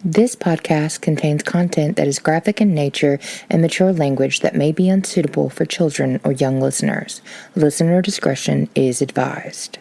This podcast contains content that is graphic in nature and mature language that may be unsuitable for children or young listeners. Listener discretion is advised.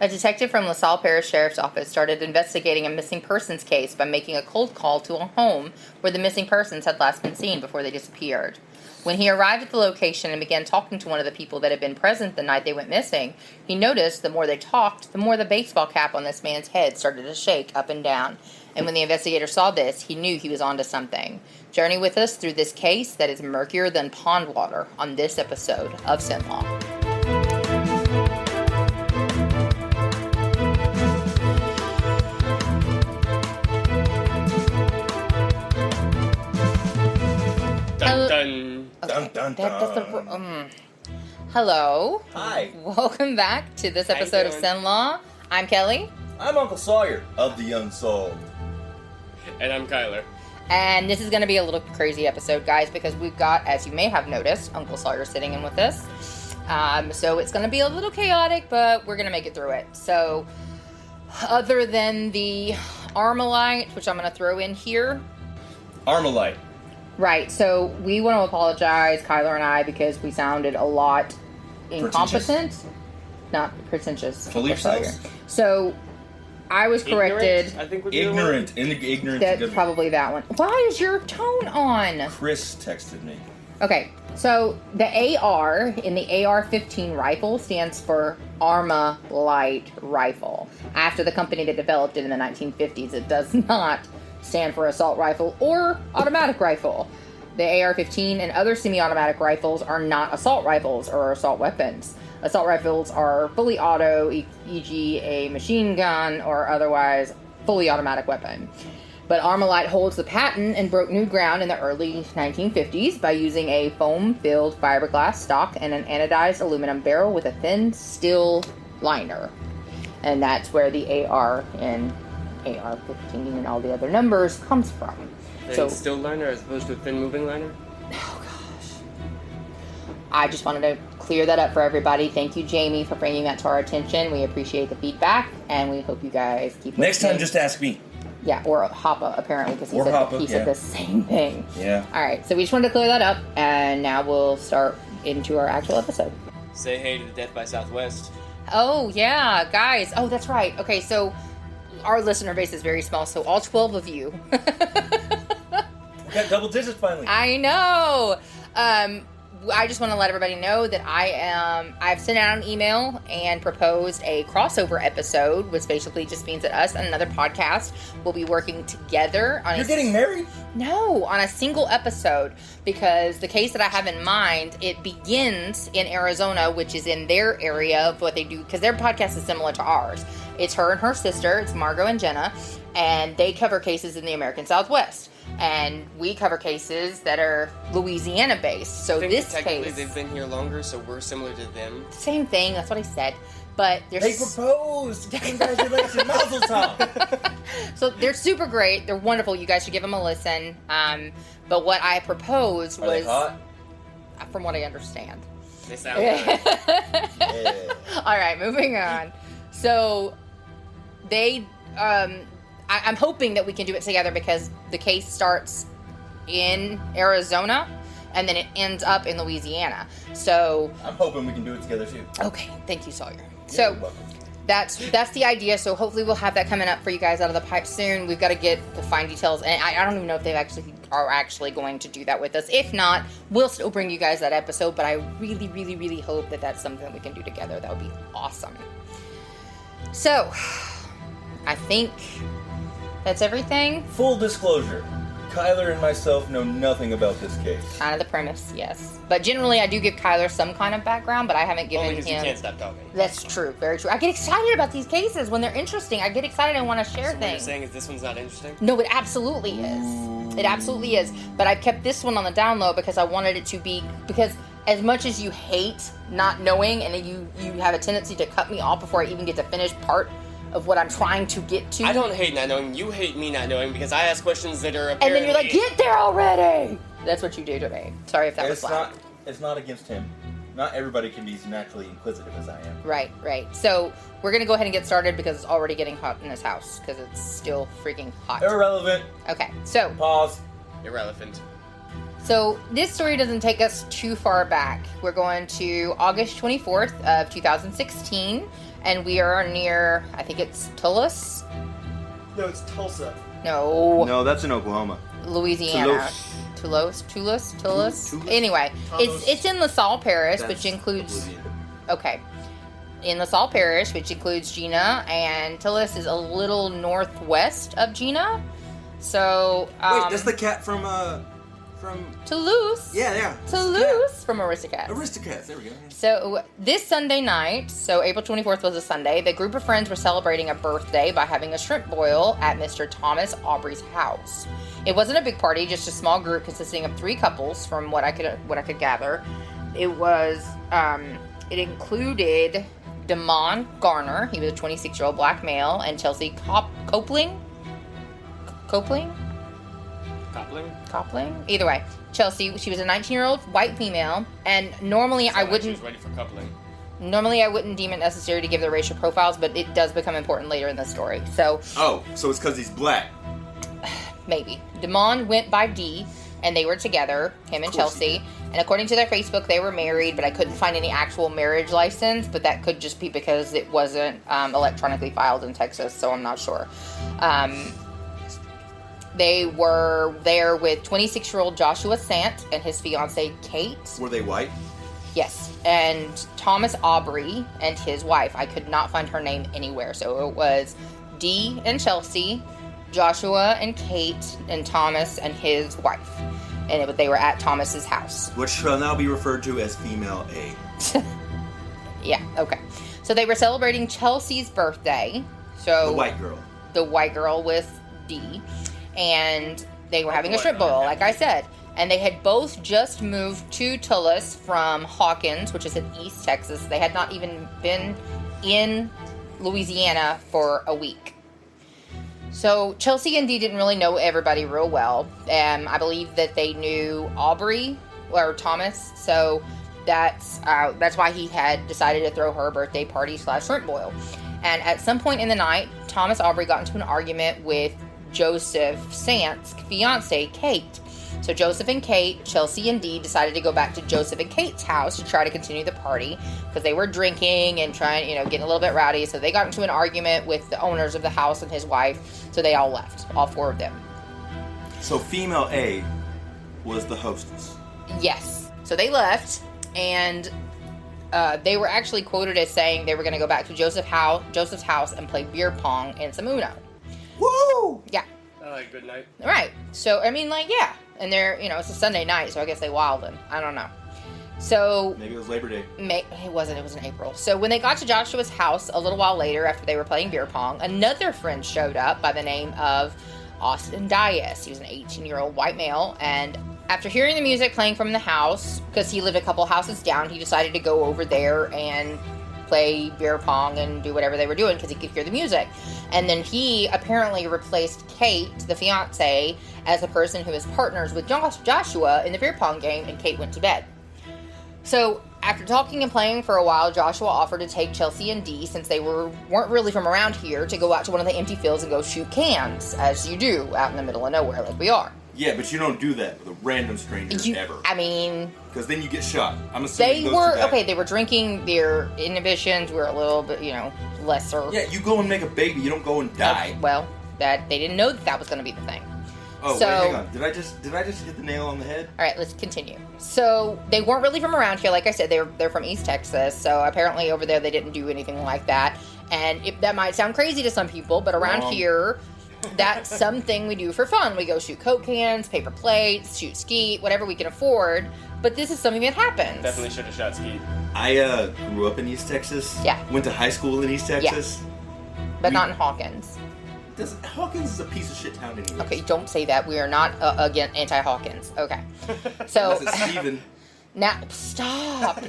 A detective from LaSalle Parish Sheriff's Office started investigating a missing persons case by making a cold call to a home where the missing persons had last been seen before they disappeared. When he arrived at the location and began talking to one of the people that had been present the night they went missing, he noticed the more they talked, the more the baseball cap on this man's head started to shake up and down. And when the investigator saw this, he knew he was onto something. Journey with us through this case that is murkier than pond water on this episode of Sin Law. Dun, dun. Okay. Dun, dun, dun. Hello. Hi. Welcome back to this How you episode of doing? Sin Law. I'm Kelly. I'm Uncle Sawyer of the Unsolved. And I'm Kyler. And this is going to be a little crazy episode, guys, because we've got, as you may have noticed, Uncle Sawyer sitting in with us. So it's going to be a little chaotic, but we're going to make it through it. So other than the Armalite, which I'm going to throw in here. Armalite. Right, so we want to apologize, Kyler and I, because we sounded a lot incompetent. Not pretentious. Full of yourselves. So I was corrected. Ignorant, I think would be the Ignorant. Ignorant. That's probably that one. Why is your tone on? Chris texted me. Okay, so the AR in the AR-15 rifle stands for Arma Light Rifle. After the company that developed it in the 1950s, it does not stand for assault rifle or automatic rifle. The AR-15 and other semi-automatic rifles are not assault rifles or assault weapons. Assault rifles are fully auto, e.g. a machine gun or otherwise fully automatic weapon. But Armalite holds the patent and broke new ground in the early 1950s by using a foam-filled fiberglass stock and an anodized aluminum barrel with a thin steel liner. And that's where the AR in AR-15 and all the other numbers comes from. Thin still liner as opposed to a thin moving liner? Oh gosh. I just wanted to clear that up for everybody. Thank you, Jamie, for bringing that to our attention. We appreciate the feedback, and we hope you guys keep Next listening. time, just ask me. Yeah, or Hoppa, apparently, because he said the same thing. Yeah. Alright, so we just wanted to clear that up, and now we'll start into our actual episode. Say hey to the Death by Southwest. Oh, yeah, guys. Oh, that's right. Okay, so our listener base is very small, so all 12 of you. We got double digits finally. I know. I just want to let everybody know that I've sent out an email and proposed a crossover episode, which basically just means that us and another podcast will be working together on You're getting married? No, on a single episode, because the case that I have in mind, it begins in Arizona, which is in their area of what they do, because their podcast is similar to ours. It's her and her sister, it's Margot and Jenna, and they cover cases in the American Southwest. And we cover cases that are Louisiana-based. So I think this technically case, they've been here longer, so we're similar to them. same thing. That's what I said. But they're They proposed! Congratulations, Mazel tov! so they're super great. They're wonderful. You guys should give them a listen. But what I proposed Are they was, hot? from what I understand. They sound good. Yeah. All right, moving on. So they, I'm hoping that we can do it together because the case starts in Arizona and then it ends up in Louisiana. So I'm hoping we can do it together too. okay, thank you, Sawyer. Yeah, So you're welcome. that's the idea. So hopefully we'll have that coming up for you guys out of the pipe soon. We've got to get the fine details, and I don't even know if they are actually going to do that with us. If not, we'll still bring you guys that episode. But I really, really, really hope that that's something that we can do together. That would be awesome. So I think that's everything. Full disclosure. Kyler and myself know nothing about this case. Kind of the premise, yes. But generally, I do give Kyler some kind of background, but I haven't given Only because you him. can't stop talking. That's true, very true. I get excited about these cases when they're interesting. I get excited and want to share So what you're things. saying is this one's not interesting? No, it absolutely is. It absolutely is. But I've kept this one on the down low because I wanted it to be, because as much as you hate not knowing and you have a tendency to cut me off before I even get to finish part of what I'm trying to get to. I don't hate not knowing. You hate me not knowing because I ask questions that are And apparently... then you're like, get there already! That's what you do to me. Sorry if that was loud. It's not against him. Not everybody can be as naturally inquisitive as I am. Right. So we're going to go ahead and get started because it's already getting hot in this house because it's still freaking hot. Irrelevant. Okay, so Pause. Irrelevant. So this story doesn't take us too far back. We're going to August 24th of 2016, and we are near, I think it's Tulsa? No, it's Tulsa. No, No, that's in Oklahoma. Louisiana. Tulsa. Anyway, it's in LaSalle Parish, which includes... Okay. In LaSalle Parish, which includes Gina, and Tulsa is a little northwest of Gina. So, Wait, that's the cat from Toulouse. Yeah. Toulouse from Aristocats. Aristocats, there we go. So this Sunday night, so April 24th was a Sunday, the group of friends were celebrating a birthday by having a shrimp boil at Mr. Thomas Aubrey's house. It wasn't a big party, just a small group consisting of 3 couples, from what I could gather. It was it included Damon Garner, he was a 26-year-old black male, and Chelsea Coupling. Either way, Chelsea, she was a 19-year-old white female, and normally I wouldn't. She was ready for coupling. Normally I wouldn't deem it necessary to give the racial profiles, but it does become important later in the story. So. Oh, so it's because he's black. Maybe. Damon went by D, and they were together, him and Chelsea. And according to their Facebook, they were married, but I couldn't find any actual marriage license. But that could just be because it wasn't electronically filed in Texas, so I'm not sure. They were there with 26-year-old Joshua Sant and his fiancée, Kate. Were they white? Yes. And Thomas Aubrey and his wife. I could not find her name anywhere. So it was Dee and Chelsea, Joshua and Kate, and Thomas and his wife. And they were at Thomas's house. Which shall now be referred to as female A. Yeah, okay. So they were celebrating Chelsea's birthday. So The white girl. The white girl with D. And they were having a shrimp boil, like I said. And they had both just moved to Tulsa from Hawkins, which is in East Texas. They had not even been in Louisiana for a week. So Chelsea and Dee didn't really know everybody real well. I believe that they knew Aubrey or Thomas, so that's why he had decided to throw her a birthday party / shrimp boil. And at some point in the night, Thomas Aubrey got into an argument with Joseph Sant's fiancée, Kate. So Joseph and Kate, Chelsea and Dee decided to go back to Joseph and Kate's house to try to continue the party because they were drinking and trying, getting a little bit rowdy. So they got into an argument with the owners of the house and his wife. So they all left, all 4 of them. So female A was the hostess. Yes. So they left, and they were actually quoted as saying they were going to go back to Joseph's house and play beer pong and some Uno. Woo! Yeah. Good night. Right. So, yeah. And they're, it's a Sunday night, so I guess they wildin'. I don't know. So... Maybe it was Labor Day. It wasn't. It was in April. So when they got to Joshua's house a little while later, after they were playing beer pong, another friend showed up by the name of Austin Dyess. He was an 18-year-old white male, and after hearing the music playing from the house, because he lived a couple houses down, he decided to go over there and play beer pong and do whatever they were doing because he could hear the music. And then he apparently replaced Kate, the fiancée, as the person who is partners with Joshua in the beer pong game, and Kate went to bed. So after talking and playing for a while, Joshua offered to take Chelsea and Dee, since they weren't really from around here, to go out to one of the empty fields and go shoot cans, as you do out in the middle of nowhere like we are. Yeah, but you don't do that with a random stranger ever. I mean... Because then you get shot. I'm assuming they were drinking, their inhibitions were a little bit, lesser. Yeah, you go and make a baby, you don't go and die. Well, they didn't know that was going to be the thing. Oh, wait, hang on. Did I just hit the nail on the head? All right, let's continue. So they weren't really from around here. Like I said, they're from East Texas. So apparently over there they didn't do anything like that. And that might sound crazy to some people, but around here... That's something we do for fun. We go shoot Coke cans, paper plates, shoot skeet, whatever we can afford. But this is something that happens. Definitely should have shot skeet. I grew up in East Texas. Yeah. Went to high school in East Texas. Yeah. But not in Hawkins. Hawkins is a piece of shit town anyway. Okay, don't say that. We are not, again, anti-Hawkins. Okay. So... Unless it's Steven. Now, stop.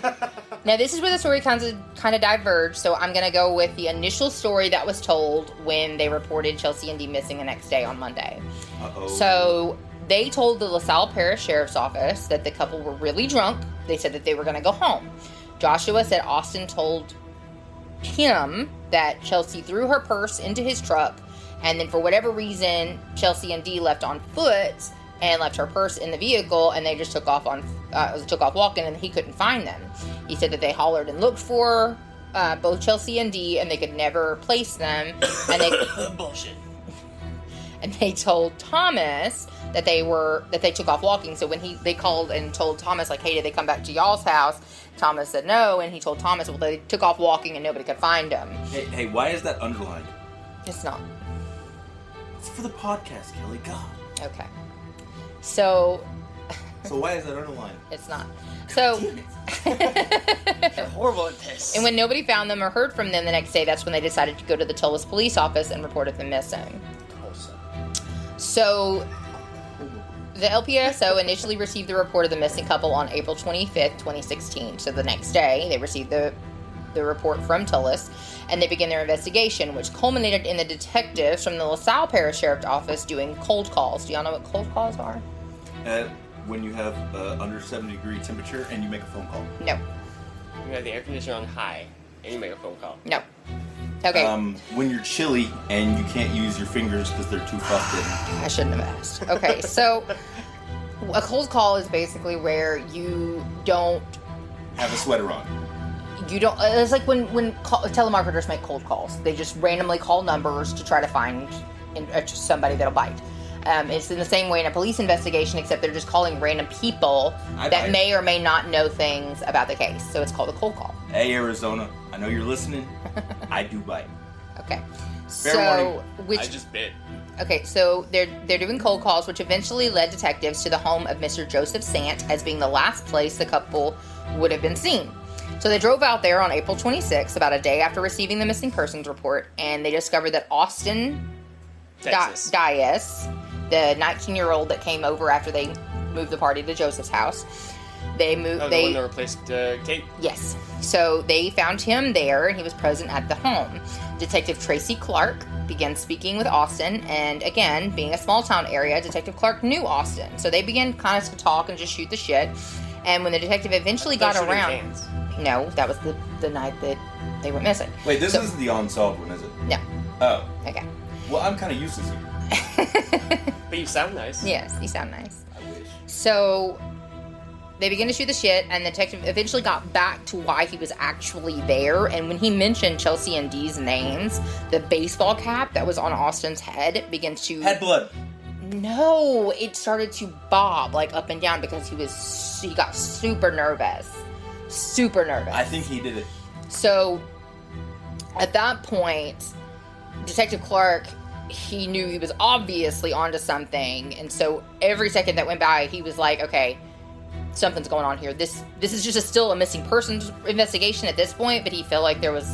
Now, this is where the story kind of diverged, so I'm going to go with the initial story that was told when they reported Chelsea and Dee missing the next day on Monday. Uh-oh. So, they told the LaSalle Parish Sheriff's Office that the couple were really drunk. They said that they were going to go home. Joshua said Austin told him that Chelsea threw her purse into his truck, and then for whatever reason, Chelsea and Dee left on foot and left her purse in the vehicle, and they just took off walking, and he couldn't find them. He said that they hollered and looked for both Chelsea and Dee, and they could never place them, and they Bullshit. and they told Thomas that they took off walking. So when they called and told Thomas, like, hey, did they come back to y'all's house? Thomas said no, and he told Thomas, well, they took off walking and nobody could find them. Hey, why is that underlined? It's not. It's for the podcast, Kelly. God. Okay. So why is that underlined? it's not. So You're horrible at this. and when nobody found them or heard from them the next day, that's when they decided to go to the Tullis police office and reported them missing. So the LPSO initially received the report of the missing couple on April 25th, 2016. So the next day, they received the report from Tullis, and they began their investigation, which culminated in the detectives from the LaSalle Parish Sheriff's Office doing cold calls. Do y'all know what cold calls are? When you have under 70-degree temperature and you make a phone call. No. You have the air conditioner on high, and you make a phone call. No. Okay. When you're chilly and you can't use your fingers because they're too frostbitten. I shouldn't have asked. Okay, so a cold call is basically where you don't Have a sweater on. it's like when telemarketers make cold calls. They just randomly call numbers to try to find somebody that'll bite. It's in the same way in a police investigation, except they're just calling random people that may or may not know things about the case. So it's called a cold call. Hey, Arizona, I know you're listening. I do bite. Okay. Fair warning. I just bit. Okay, so they're doing cold calls, which eventually led detectives to the home of Mr. Joseph Sant as being the last place the couple would have been seen. So they drove out there on April 26th, about a day after receiving the missing persons report, and they discovered that Austin Dyess, the 19-year-old that came over after they moved the party to Joseph's house, the one that replaced Kate? Yes. So they found him there, and he was present at the home. Detective Tracy Clark began speaking with Austin, and again, being a small-town area, Detective Clark knew Austin. So they began kind of to talk and just shoot the shit. And when the detective eventually got around... Cans. No, that was the night that they went missing. Wait, this isn't the unsolved one, is it? No. Oh. Okay. Well, I'm kind of useless here. But you sound nice. Yes, you sound nice. I wish. So they began to shoot the shit, and the detective eventually got back to why he was actually there. And when he mentioned Chelsea and Dee's names, the baseball cap that was on Austin's head began to... Had blood. No, it started to bob like up and down because he got super nervous. Super nervous. I think he did it. So at that point, Detective Clark, he knew he was obviously onto something, and so every second that went by, he was like, okay, something's going on here. This is just still a missing persons investigation at this point, but he felt like there was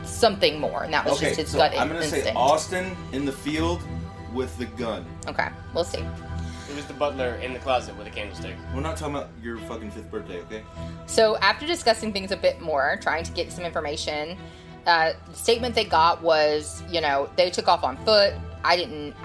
something more, and that was just his gut instinct. I'm going to say Austin in the field with the gun. Okay, we'll see. It was the butler in the closet with a candlestick. We're not talking about your fucking 5th birthday, okay? So after discussing things a bit more, trying to get some information, the statement they got was, they took off on foot. I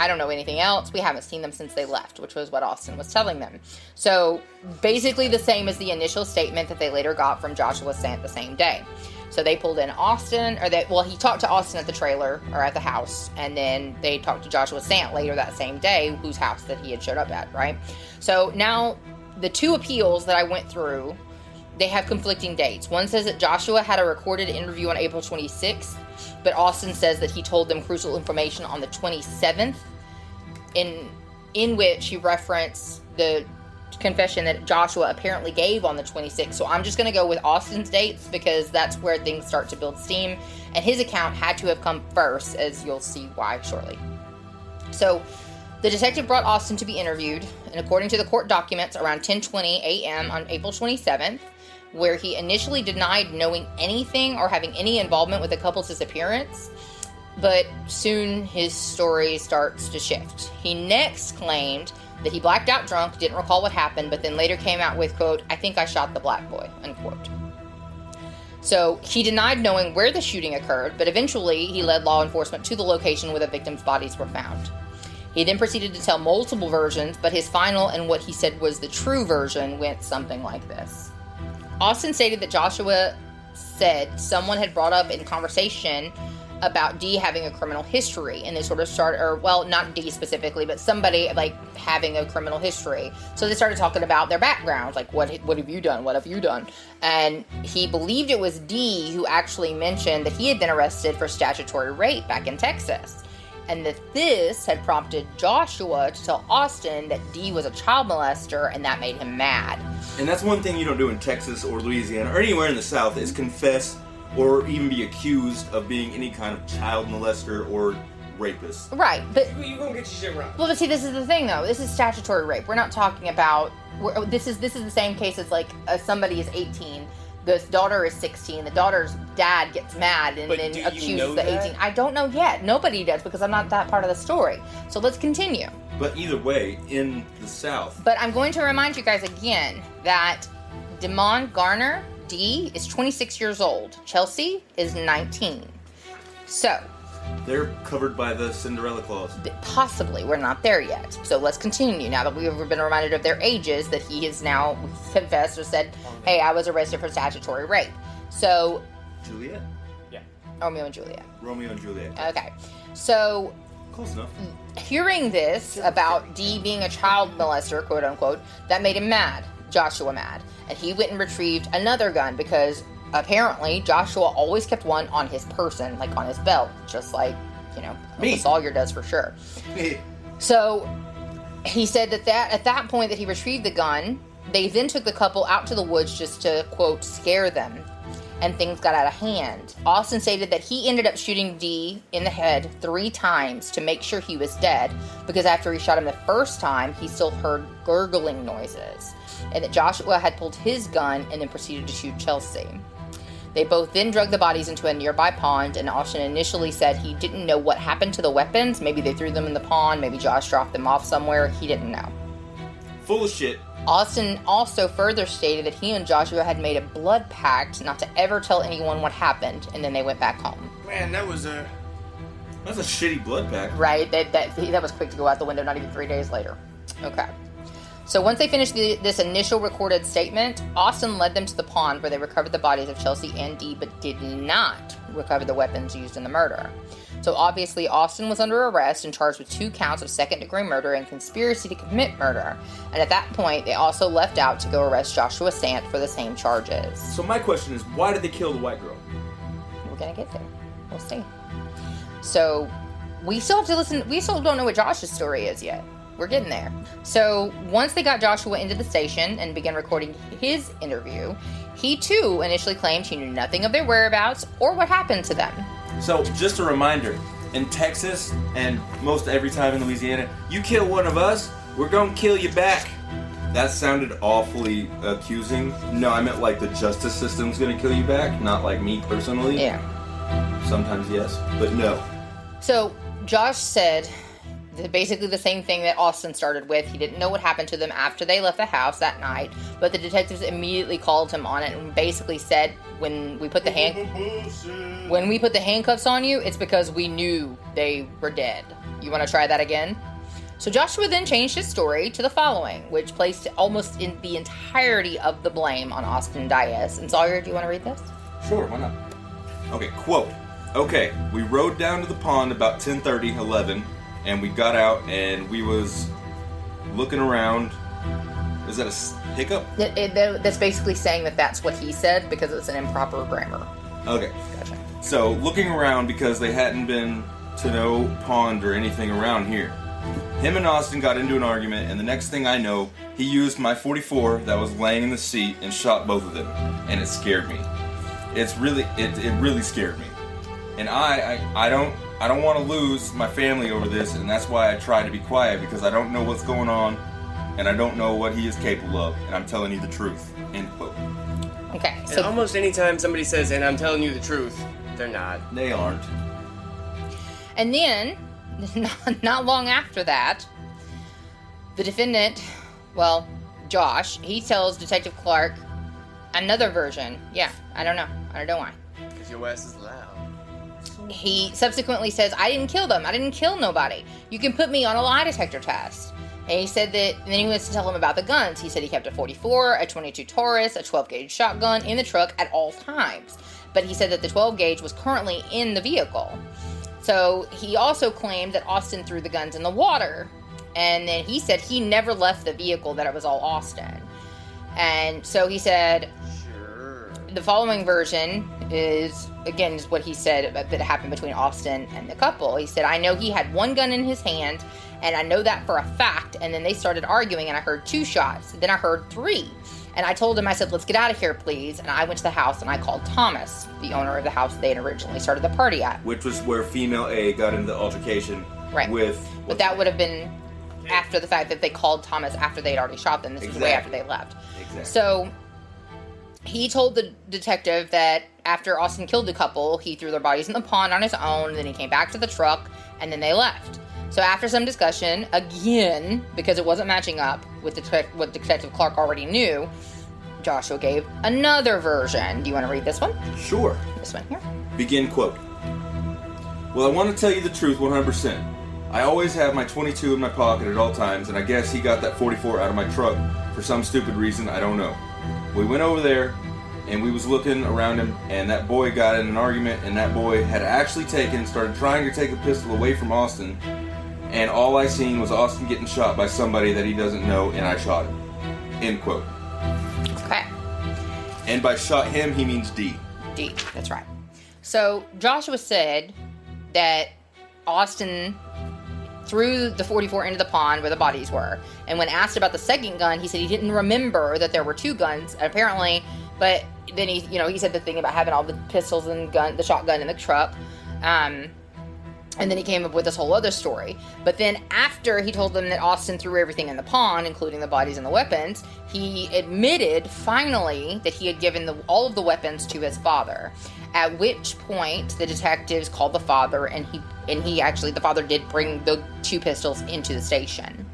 don't know anything else. We haven't seen them since they left, which was what Austin was telling them. So basically the same as the initial statement that they later got from Joshua Sant the same day. So they pulled in Austin, he talked to Austin at the trailer, or at the house, and then they talked to Joshua Sant later that same day, whose house that he had showed up at, right? So now, the two appeals that I went through, they have conflicting dates. One says that Joshua had a recorded interview on April 26th, but Austin says that he told them crucial information on the 27th, in which he referenced the confession that Joshua apparently gave on the 26th. So I'm just going to go with Austin's dates because that's where things start to build steam, and his account had to have come first, as you'll see why shortly. So the detective brought Austin to be interviewed, and according to the court documents, around 10:20 a.m. on April 27th, where he initially denied knowing anything or having any involvement with the couple's disappearance, but soon his story starts to shift. He next claimed that he blacked out drunk, didn't recall what happened, but then later came out with, quote, "I think I shot the black boy," unquote. So he denied knowing where the shooting occurred, but eventually he led law enforcement to the location where the victims' bodies were found. He then proceeded to tell multiple versions, but his final and what he said was the true version went something like this. Austin stated that Joshua said someone had brought up in conversation about Dee having a criminal history, and they sort of started, or well, not Dee specifically, but somebody like having a criminal history. So they started talking about their backgrounds, like what have you done? What have you done? And he believed it was Dee who actually mentioned that he had been arrested for statutory rape back in Texas, and that this had prompted Joshua to tell Austin that Dee was a child molester, and that made him mad. And that's one thing you don't do in Texas or Louisiana or anywhere in the South is confess or even be accused of being any kind of child molester or rapist. Right, but You gonna get your shit wrong. well, but see, this is the thing, though. This is statutory rape. We're not talking about. This is the same case as like somebody is 18, the daughter is 16. The daughter's dad gets mad and But then do you accuses know the that? 18. I don't know yet. Nobody does because I'm not that part of the story. So let's continue. But either way, in the South, But I'm going to remind you guys again that Damon Garner, Dee, is 26 years old. Chelsea is 19. So, they're covered by the Cinderella clause. possibly, we're not there yet. So let's continue. Now that we've been reminded of their ages, that he has now confessed or said, hey, I was arrested for statutory rape. So, Juliet? Romeo and Juliet. Romeo and Juliet. Okay. So, Close enough. hearing this about Dee being a child molester, quote unquote, that made him mad. Joshua mad. And he went and retrieved another gun because apparently Joshua always kept one on his person, like on his belt, just like, Me. Sawyer does for sure. So he said that at that point that he retrieved the gun, they then took the couple out to the woods just to, quote, scare them. And things got out of hand. Austin stated that he ended up shooting Dee in the head 3 times to make sure he was dead, because after he shot him the first time, he still heard gurgling noises, and that Joshua had pulled his gun and then proceeded to shoot Chelsea. They both then dragged the bodies into a nearby pond, and Austin initially said he didn't know what happened to the weapons. Maybe they threw them in the pond, maybe Josh dropped them off somewhere, he didn't know. Full of shit. Austin also further stated that he and Joshua had made a blood pact not to ever tell anyone what happened, and then they went back home. Man, that was a. That's a shitty blood pack. Right? That was quick to go out the window, not even 3 days later. Okay. So once they finished this initial recorded statement, Austin led them to the pond where they recovered the bodies of Chelsea and Dee, but did not recover the weapons used in the murder. So obviously Austin was under arrest and charged with 2 counts of second-degree murder and conspiracy to commit murder. And at that point, they also left out to go arrest Joshua Sant for the same charges. So my question is, why did they kill the white girl? We're gonna get there. We'll see. So we still have to listen. We still don't know what Josh's story is yet. We're getting there. So once they got Joshua into the station and began recording his interview, he too initially claimed he knew nothing of their whereabouts or what happened to them. So, just a reminder, in Texas and most every time in Louisiana, you kill one of us, we're gonna kill you back. That sounded awfully accusing. No, I meant like the justice system's gonna kill you back, not like me personally. Yeah. Sometimes yes, but no. So Josh said basically the same thing that Austin started with. He didn't know what happened to them after they left the house that night, but the detectives immediately called him on it and basically said, when we put the handcuffs on you, it's because we knew they were dead. You want to try that again? So Joshua then changed his story to the following, which placed almost in the entirety of the blame on Austin Dyess. And Sawyer, do you want to read this? Sure, why not? Okay, quote. Okay, we rode down to the pond about 10:30, 11, and we got out and we was looking around. Is that a hiccup? That's basically saying that that's what he said because it's an improper grammar. Okay. Gotcha. So, looking around because they hadn't been to no pond or anything around here. Him and Austin got into an argument, and the next thing I know, he used my .44 that was laying in the seat and shot both of them, and it scared me. It really scared me, and I don't want to lose my family over this, and that's why I try to be quiet, because I don't know what's going on, and I don't know what he is capable of, and I'm telling you the truth. End quote. Okay, And so almost anytime somebody says, and I'm telling you the truth, they're not. They aren't. and then not long after that, the defendant, well, Josh, he tells Detective Clark another version. Yeah, I don't know why. Because your ass is loud. He subsequently says, I didn't kill them. I didn't kill nobody. You can put me on a lie detector test. And he said that, and then he wants to tell him about the guns. He said he kept a 44, a 22 Taurus, a 12-gauge shotgun in the truck at all times. But he said that the 12-gauge was currently in the vehicle. So he also claimed that Austin threw the guns in the water. And then he said he never left the vehicle, that it was all Austin. And so he said, the following version is what he said that happened between Austin and the couple. He said, I know he had one gun in his hand, and I know that for a fact. And then they started arguing, and I heard 2 shots. Then I heard 3. And I told him, I said, let's get out of here, please. And I went to the house, and I called Thomas, the owner of the house they had originally started the party at. Which was where female A got into the altercation with... But that would have been after the fact that they called Thomas after they'd already shot them. This was way after they left. Exactly. So... he told the detective that after Austin killed the couple, he threw their bodies in the pond on his own, then he came back to the truck, and then they left. So after some discussion, again, because it wasn't matching up with what Detective Clark already knew, Joshua gave another version. Do you want to read this one? Sure. This one here. Begin quote. Well, I want to tell you the truth 100%. I always have my 22 in my pocket at all times, and I guess he got that 44 out of my truck for some stupid reason, I don't know. We went over there, and we was looking around him, and that boy got in an argument, and that boy had actually started trying to take the pistol away from Austin, and all I seen was Austin getting shot by somebody that he doesn't know, and I shot him. End quote. Okay. And by shot him, he means D. D, that's right. So Joshua said that Austin threw the 44 into the pond where the bodies were. And when asked about the second gun, he said he didn't remember that there were 2 guns, apparently. But then he said the thing about having all the pistols and the shotgun in the truck. And then he came up with this whole other story. But then after he told them that Austin threw everything in the pond, including the bodies and the weapons, he admitted finally that he had given all of the weapons to his father. At which point the detectives called the father, and the father did bring the 2 pistols into the station.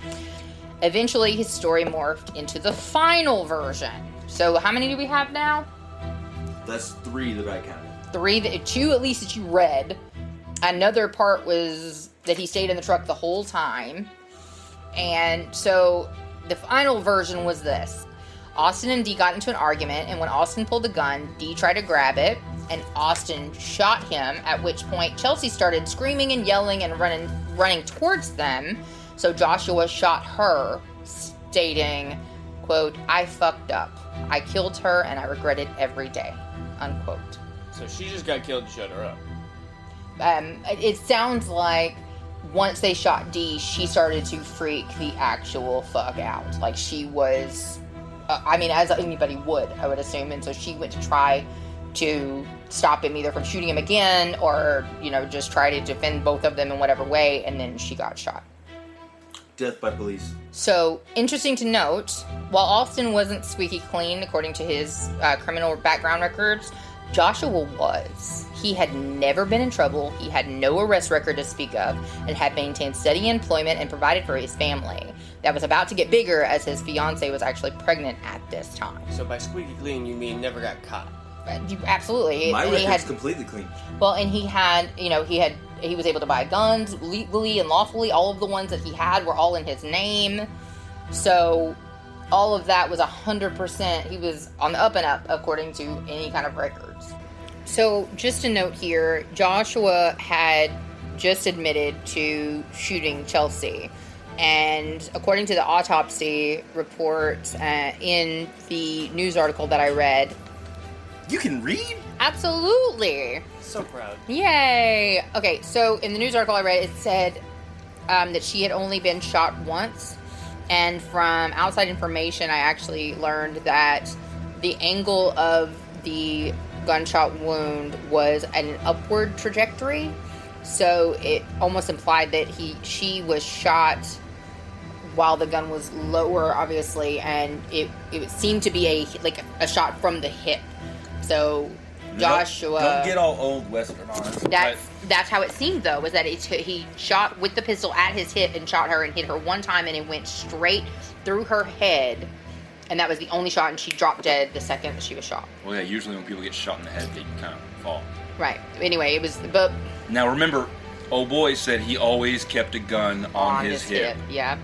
Eventually his story morphed into the final version. So how many do we have now? That's 3 that I counted. 3, 2 at least that you read. Another part was that he stayed in the truck the whole time. And so the final version was this. Austin and Dee got into an argument, and when Austin pulled the gun, Dee tried to grab it, and Austin shot him, at which point Chelsea started screaming and yelling and running towards them. So Joshua shot her, stating, quote, I fucked up. I killed her, and I regret it every day, unquote. So she just got killed and shut her up. It sounds like once they shot Dee, she started to freak the actual fuck out. Like, she was, as anybody would, I would assume. And so she went to try to stop him either from shooting him again or, just try to defend both of them in whatever way. And then she got shot. Death by police. So, interesting to note, while Austin wasn't squeaky clean, according to his criminal background records, Joshua was. He had never been in trouble, he had no arrest record to speak of, and had maintained steady employment and provided for his family. That was about to get bigger as his fiancée was actually pregnant at this time. So by squeaky clean, you mean never got caught? Absolutely. My record's completely clean. Well, and he was able to buy guns legally and lawfully. All of the ones that he had were all in his name. So all of that was 100%. He was on the up and up, according to any kind of records. So just a note here, Joshua had just admitted to shooting Chelsea. And according to the autopsy report in the news article that I read... You can read? Absolutely. So proud. Yay. Okay, so in the news article I read, it said that she had only been shot once. And from outside information, I actually learned that the angle of the gunshot wound was at an upward trajectory. So it almost implied that she was shot while the gun was lower, obviously, and it seemed to be a shot from the hip. So Joshua, Don't get all old Western on us. That's how it seemed, though, was that he shot with the pistol at his hip and shot her and hit her one time, and it went straight through her head, and that was the only shot, and she dropped dead the second that she was shot. Well, yeah, usually when people get shot in the head, they kind of fall. Right. Anyway, it was... But now, remember, old boy said he always kept a gun on his hip. Yeah.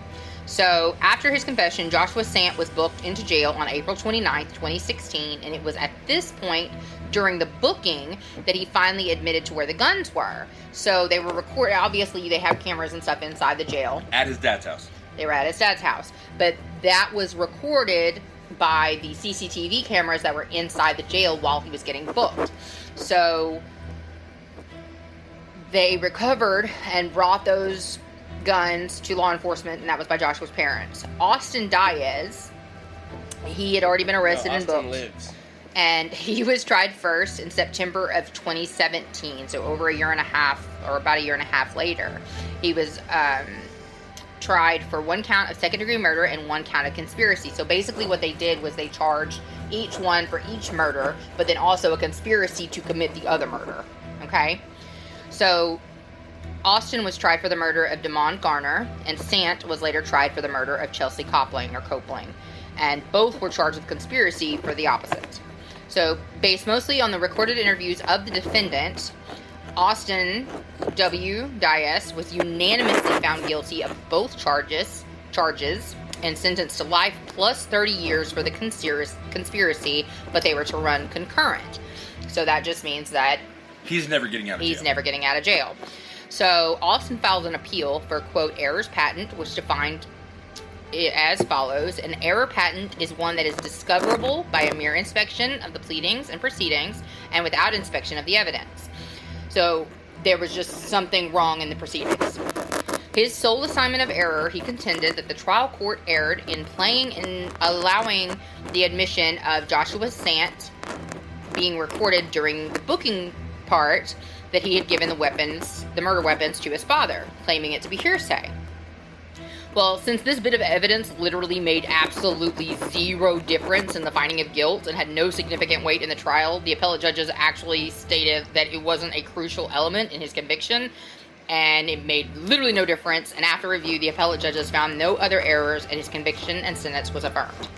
So, after his confession, Joshua Sant was booked into jail on April 29th, 2016, and it was at this point during the booking that he finally admitted to where the guns were. So, they were recorded. Obviously, they have cameras and stuff inside the jail. At his dad's house. They were at his dad's house. But that was recorded by the CCTV cameras that were inside the jail while he was getting booked. So, they recovered and brought those guns to law enforcement, and that was by Joshua's parents. Austin Dyess, he had already been arrested and booked. Lives. And he was tried first in September of 2017, so over a year and a half, or about a year and a half later. He was tried for 1 count of second-degree murder and 1 count of conspiracy. So basically what they did was they charged each one for each murder, but then also a conspiracy to commit the other murder. Okay? So Austin was tried for the murder of Damon Garner, and Sant was later tried for the murder of Chelsea Copeland. And both were charged with conspiracy for the opposite. So, based mostly on the recorded interviews of the defendant, Austin W. Dyess was unanimously found guilty of both charges and sentenced to life plus 30 years for the conspiracy, but they were to run concurrent. So that just means that He's never getting out of jail. He's never getting out of jail. So, Austin filed an appeal for, quote, errors patent, which defined it as follows. An error patent is one that is discoverable by a mere inspection of the pleadings and proceedings and without inspection of the evidence. So, there was just something wrong in the proceedings. His sole assignment of error, he contended that the trial court erred in allowing the admission of Joshua Sant being recorded during the booking part that he had given the murder weapons to his father, claiming it to be hearsay. Well, since this bit of evidence literally made absolutely zero difference in the finding of guilt and had no significant weight in the trial, the appellate judges actually stated that it wasn't a crucial element in his conviction, and it made literally no difference, and after review, the appellate judges found no other errors, and his conviction and sentence was affirmed.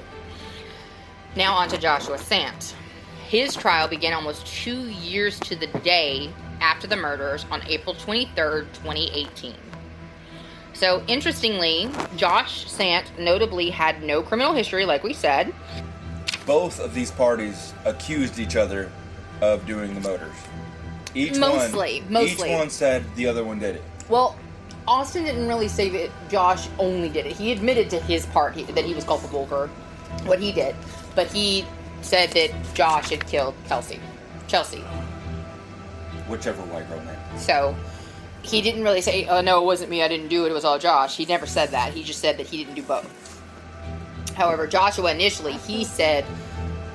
Now on to Joshua Sant. His trial began almost 2 years to the day after the murders on April 23rd, 2018. So, interestingly, Josh Sant notably had no criminal history, like we said. Both of these parties accused each other of doing the murders. Mostly. Each one said the other one did it. Well, Austin didn't really say that Josh only did it. He admitted to his part that he was culpable for what he did. But he said that Josh had killed Chelsea. Whichever white girl name. So, he didn't really say, oh, no, it wasn't me, I didn't do it, it was all Josh. He never said that. He just said that he didn't do both. However, Joshua initially, he said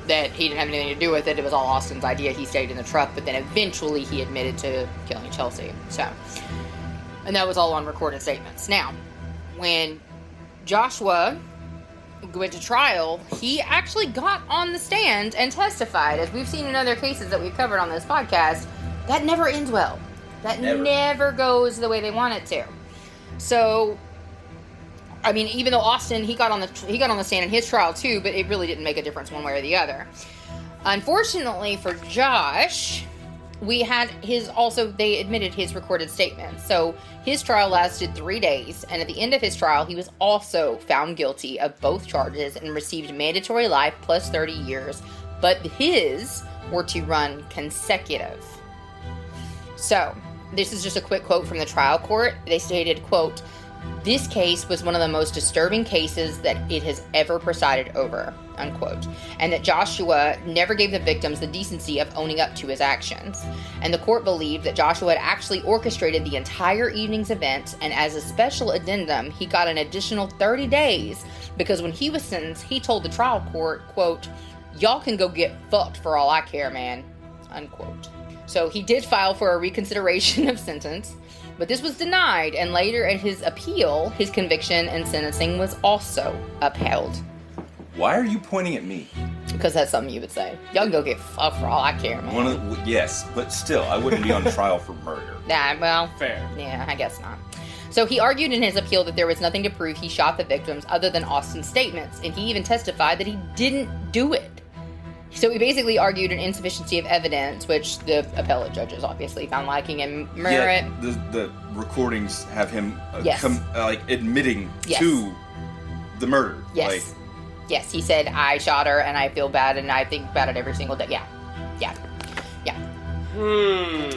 that he didn't have anything to do with it. It was all Austin's idea. He stayed in the truck, but then eventually he admitted to killing Chelsea. So, and that was all on recorded statements. Now, when Joshua went to trial, he actually got on the stand and testified. As we've seen in other cases that we've covered on this podcast, that never ends well. That never goes the way they want it to. So, I mean, even though Austin, he got on the stand in his trial too, but it really didn't make a difference one way or the other. Unfortunately for Josh, they admitted his recorded statements. So his trial lasted 3 days, and at the end of his trial, he was also found guilty of both charges and received mandatory life plus 30 years, but his were to run consecutive. So, this is just a quick quote from the trial court. They stated, quote, "This case was one of the most disturbing cases that it has ever presided over," unquote. And that Joshua never gave the victims the decency of owning up to his actions. And the court believed that Joshua had actually orchestrated the entire evening's events, and as a special addendum, he got an additional 30 days because when he was sentenced, he told the trial court, quote, "Y'all can go get fucked for all I care, man," unquote. So he did file for a reconsideration of sentence, but this was denied, and later in his appeal, his conviction and sentencing was also upheld. Why are you pointing at me? Because that's something you would say. Y'all can go get fucked for all I care, man. Yes, but still, I wouldn't be on trial for murder. Nah, well, Fair. yeah, I guess not. So he argued in his appeal that there was nothing to prove he shot the victims other than Austin's statements, and he even testified that he didn't do it. So he basically argued an insufficiency of evidence, which the appellate judges obviously found lacking in merit. Yeah, the recordings have him Yes. Admitting Yes. to the murder. Yes. Like, Yes, he said, I shot her and I feel bad and I think about it every single day. Yeah. Yeah. Yeah.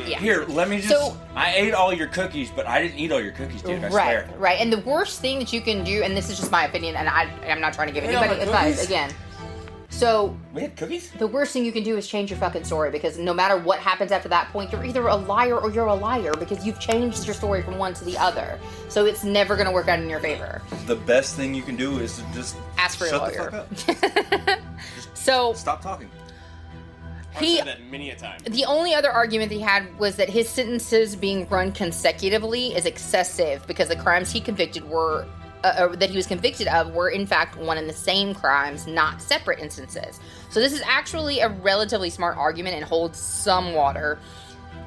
Yeah. Here, let me just. So- I ate all your cookies, but I didn't eat all your cookies, dude. I Right, swear. right. And the worst thing that you can do, and this is just my opinion, and I'm not trying to give Ate all anybody my advice, cookies? again. So, We had cookies? the worst thing you can do is change your fucking story, because no matter what happens after that point, you're either a liar or you're a liar, because you've changed your story from one to the other. So it's never going to work out in your favor. the best thing you can do is to just Ask for a shut lawyer. the fuck up. So, Stop talking. I've he... said that many a time. The only other argument he had was that his sentences being run consecutively is excessive because the crimes he convicted were that he was convicted of were in fact one and the same crimes, not separate instances. So this is actually a relatively smart argument and holds some water.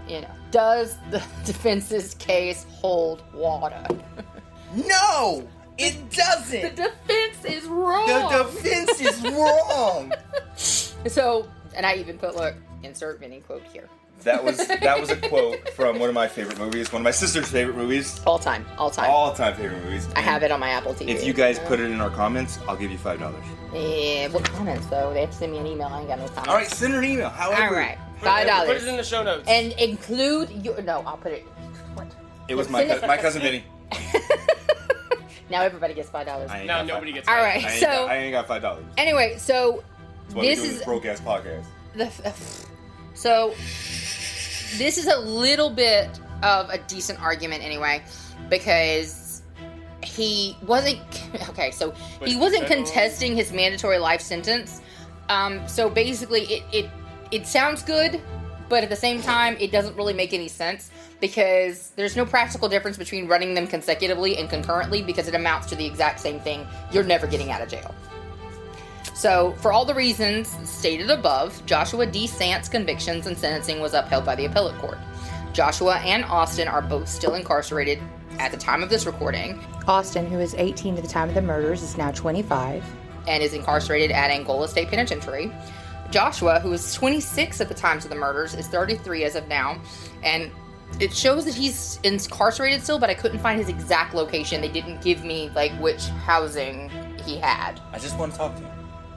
You know, does the defense's case hold water? No, it doesn't. The defense is wrong. The defense is wrong. So, and I even put, look, insert Vinny quote here. That was a quote from one of my favorite movies, one of my sister's favorite movies, All time. all-time favorite movies. I have it on my Apple TV. If you guys put it in our comments, I'll give you $5. Yeah, what comments though? They have to send me an email. I ain't got no comments. All right, send her an email. However, All right. Put it in $5. the show notes. And include your... No, I'll put it... What? it was my cousin Vinny. Now everybody gets $5. I ain't Now got nobody $5. gets All paid. right, I so... ain't got $5. Anyway, so... That's why This we do is... this broke-ass podcast. So... This is a little bit of a decent argument anyway, because he wasn't... Okay, so he wasn't contesting his mandatory life sentence. So basically, it sounds good, but at the same time, it doesn't really make any sense because there's no practical difference between running them consecutively and concurrently because it amounts to the exact same thing. You're never getting out of jail. So, for all the reasons stated above, Joshua D. Sant's convictions and sentencing was upheld by the appellate court. Joshua and Austin are both still incarcerated at the time of this recording. Austin, who is 18 at the time of the murders, is now 25 and is incarcerated at Angola State Penitentiary. Joshua, who is 26 at the times of the murders, is 33 as of now, and it shows that he's incarcerated still, but I couldn't find his exact location. They didn't give me, like, which housing he had. I just want to talk to you.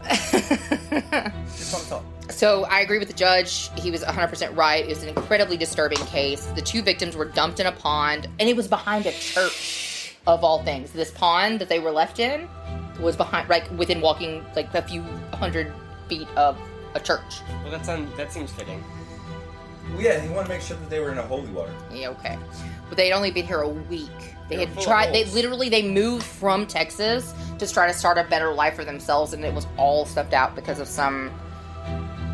Just want to talk. So I agree with the judge. He was 100% right. It was an incredibly disturbing case. The two victims were dumped in a pond, and it was behind a church, of all things. This pond that they were left in was behind, like, within walking, like, a few hundred feet of a church. Well, that seems fitting. Well, yeah, he wanted to make sure that they were in a holy water. Yeah, okay. But they'd only been here a week. They They were had full of tried, holes. they moved from Texas to try to start a better life for themselves, and it was all stuffed out because of some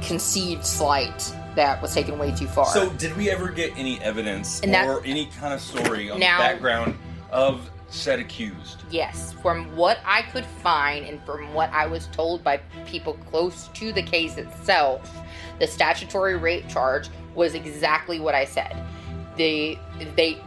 conceived slight that was taken way too far. So, did we ever get any evidence And that- or any kind of story on Now- the background of said accused? Yes, from what I could find and from what I was told by people close to the case itself, the statutory rape charge was exactly what I said. They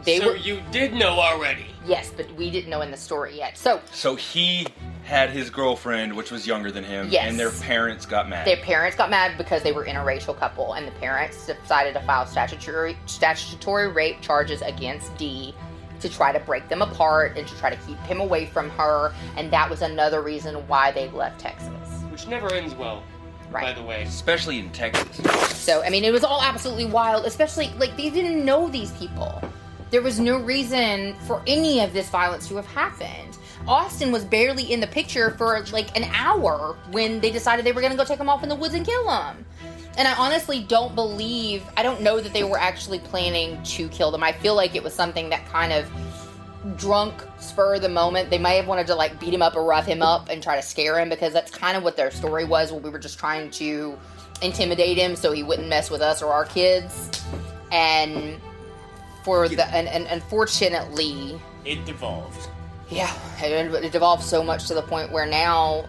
So were... you did know already. Yes, but we didn't know in the story yet. So, So he had his girlfriend, which was younger than him, Yes. and their parents got mad. their parents got mad because they were interracial couple, and the parents decided to file statutory rape charges against Dee to try to break them apart and to try to keep him away from her, and that was another reason why they left Texas. Which never ends well, by Right. the way. Especially in Texas. So, I mean, it was all absolutely wild, especially, like, they didn't know these people. There was no reason for any of this violence to have happened. Austin was barely in the picture for, like, an hour when they decided they were going to go take him off in the woods and kill him. And I honestly don't know that they were actually planning to kill them. I feel like it was something that kind of drunk, spur of the moment. They may have wanted to, like, beat him up or rough him up and try to scare him, because that's kind of what their story was, where we were just trying to intimidate him so he wouldn't mess with us or our kids. And and unfortunately, It devolved. yeah, it devolved so much to the point where now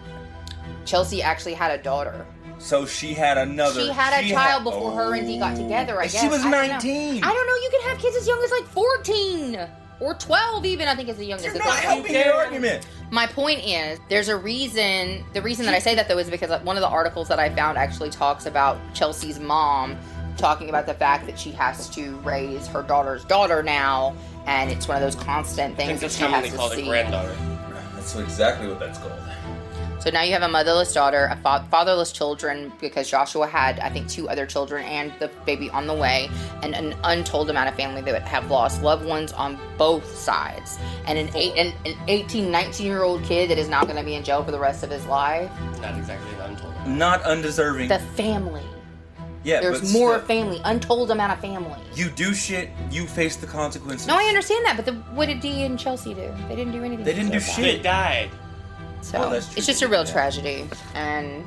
Chelsea actually had a daughter. So she had another. She had a child before her and Dee got together, I guess. She was I don't know. 19. I don't know, you can have kids as young as, like, 14 or 12 even, I think is the youngest. You're It's not like- helping your argument. My point is, there's a reason. The reason that I say that, though, is because one of the articles that I found actually talks about Chelsea's mom talking about the fact that she has to raise her daughter's daughter now, and it's one of those constant I things think that that's she has commonly to called a see. granddaughter. That's exactly what that's called. So now you have a motherless daughter, a fatherless children, because Joshua had, I think, 2 other children and the baby on the way, and an untold amount of family that have lost loved ones on both sides, and an 18, 19-year-old kid that is now going to be in jail for the rest of his life. Not exactly an untold. Not undeserving. The family. Yeah, There's but more still, family, untold amount of family. You do shit, you face the consequences. No, I understand that, but what did Dee and Chelsea do? They didn't do anything. They didn't do deserve They shit. died. that. So Well, that's true. it's just a real tragedy, and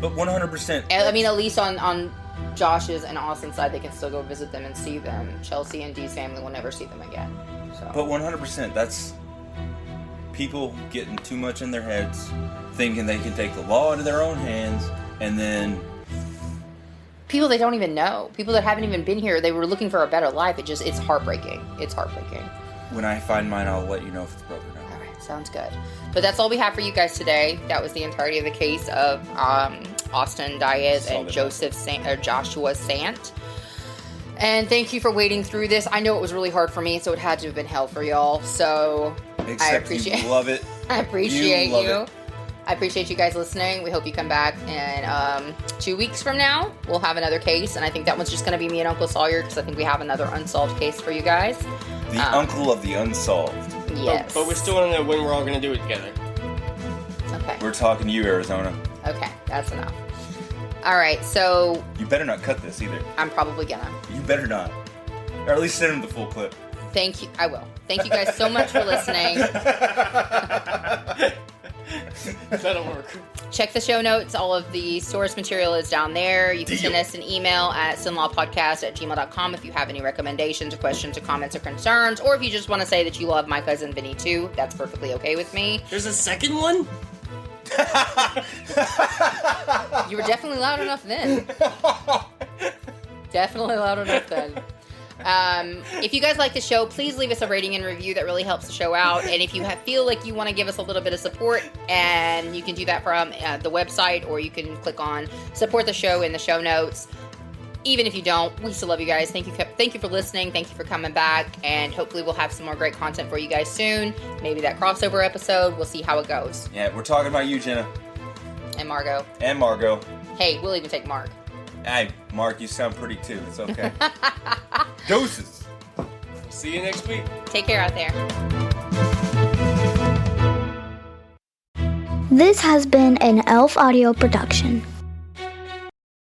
But 100%. I mean, at least on Josh's and Austin's side, they can still go visit them and see them. Chelsea and Dee's family will never see them again. So. But 100%, that's people getting too much in their heads, thinking they can take the law into their own hands, and then People they don't even know, people that haven't even been here, they were looking for a better life. It's heartbreaking. It's heartbreaking. when I find mine, I'll let you know if it's broken or not. All right, sounds good. But that's all we have for you guys today. That was the entirety of the case of Austin Dyess and Joshua Sant. And thank you for waiting through this. I know it was really hard for me, so it had to have been hell for y'all. So Except I appreciate you love it. I appreciate You love you. it. I appreciate you guys listening. We hope you come back. And 2 weeks from now, we'll have another case. And I think that one's just going to be me and Uncle Sawyer, because I think we have another unsolved case for you guys. The uncle of the unsolved. Yes. But we still want to know when we're all going to do it together. Okay. We're talking to you, Arizona. Okay, that's enough. All right, so You better not cut this either. I'm probably gonna. You better not. Or at least send him the full clip. Thank you. I will. Thank you guys so much for listening. That'll work. Check the show notes. All of the source material is down there. You can send us an email at sinlawpodcast@gmail.com if you have any recommendations or questions or comments or concerns, or if you just want to say that you love my cousin Vinny too. That's perfectly okay with me. There's a second one? You were definitely loud enough then. Definitely loud enough then. If you guys like the show, please leave us a rating and review. That really helps the show out. And if you feel like you want to give us a little bit of support, and you can do that from the website, or you can click on support the show in the show notes. Even if you don't, we still love you guys. Thank you for listening. Thank you for coming back. And hopefully we'll have some more great content for you guys soon. Maybe that crossover episode. We'll see how it goes. Yeah, we're talking about you, Jenna. And Margot. And Margot. Hey, we'll even take Mark. Hey, Mark, you sound pretty too. It's okay. Doses. See you next week. Take care out there. This has been an Elf Audio production.